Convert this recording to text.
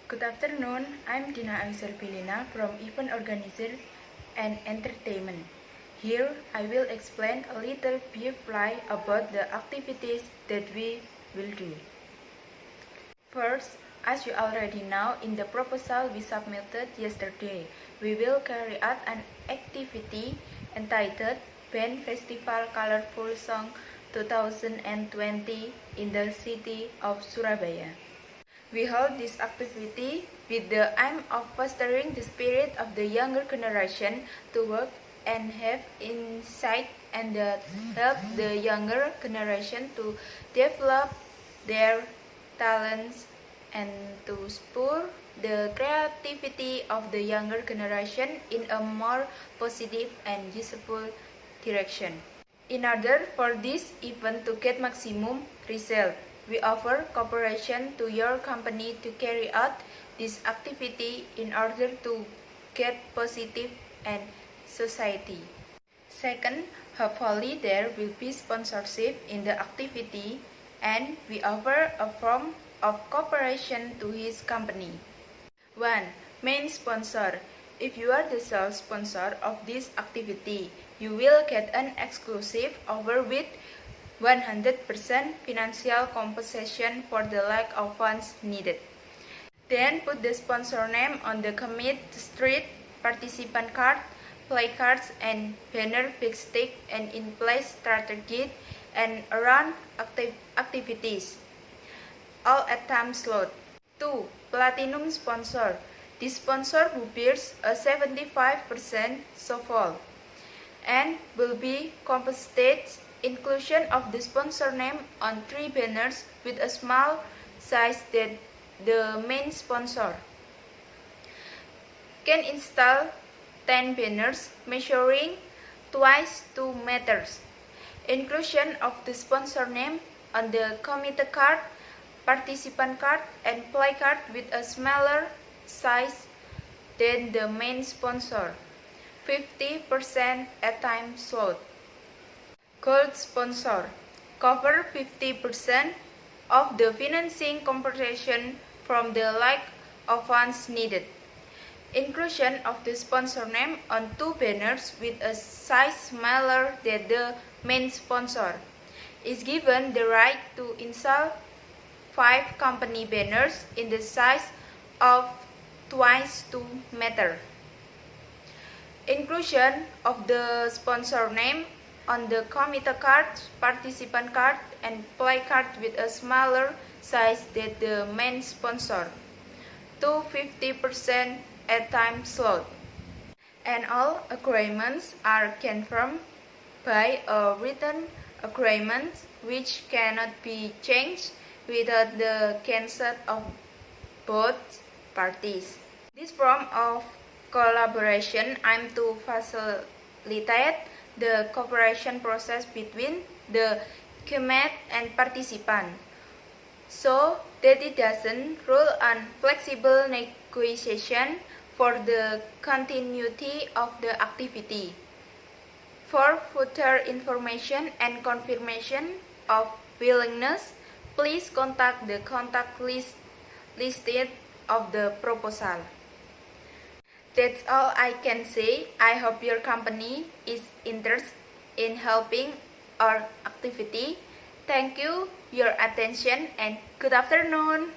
Good afternoon, I'm Dina Aisalpilina from Event Organizer and Entertainment. Here I will explain a little briefly about the activities that we will do. First, as you already know, in the proposal we submitted yesterday, we will carry out an activity entitled Band Festival Colorful Song 2020 in the city of Surabaya. We hold this activity with the aim of fostering the spirit of the younger generation to work and have insight and help the younger generation to develop their talents and to spur the creativity of the younger generation in a more positive and useful direction. In order for this event to get maximum result, we offer cooperation to your company to carry out this activity in order to get positive and society. Second, hopefully there will be sponsorship in the activity and we offer a form of cooperation to his company. 1. Main sponsor. If you are the sole sponsor of this activity, you will get an exclusive offer with 100% financial compensation for the lack of funds needed. Then put the sponsor name on the commit street, participant card, placards and banner big stick and in place strategy and around activities. All at time slot. 2. Platinum sponsor. The sponsor who bears a 75% shortfall and will be compensated inclusion of the sponsor name on 3 banners with a small size that the main sponsor can install 10 banners measuring twice 2 meters. Inclusion of the sponsor name on the committee card, participant card and placard with a smaller size than the main sponsor. 50% at time slot. Gold sponsor. Cover 50% of the financing compensation from the lack of funds needed. Inclusion of the sponsor name on 2 banners with a size smaller than the main sponsor is given the right to install 5 company banners in the size of twice 2 meters. Inclusion of the sponsor name on the committee card, participant card and placard with a smaller size than the main sponsor. To 50% at time slot. And all agreements are confirmed by a written agreement which cannot be changed without the consent of both parties. This form of collaboration aims to facilitate the cooperation process between the committee and participant, so that it doesn't rule on flexible negotiation for the continuity of the activity. For further information and confirmation of willingness, please contact the contact list listed of the proposal. That's all I can say. I hope your company is interested in helping our activity. Thank you your attention and good afternoon.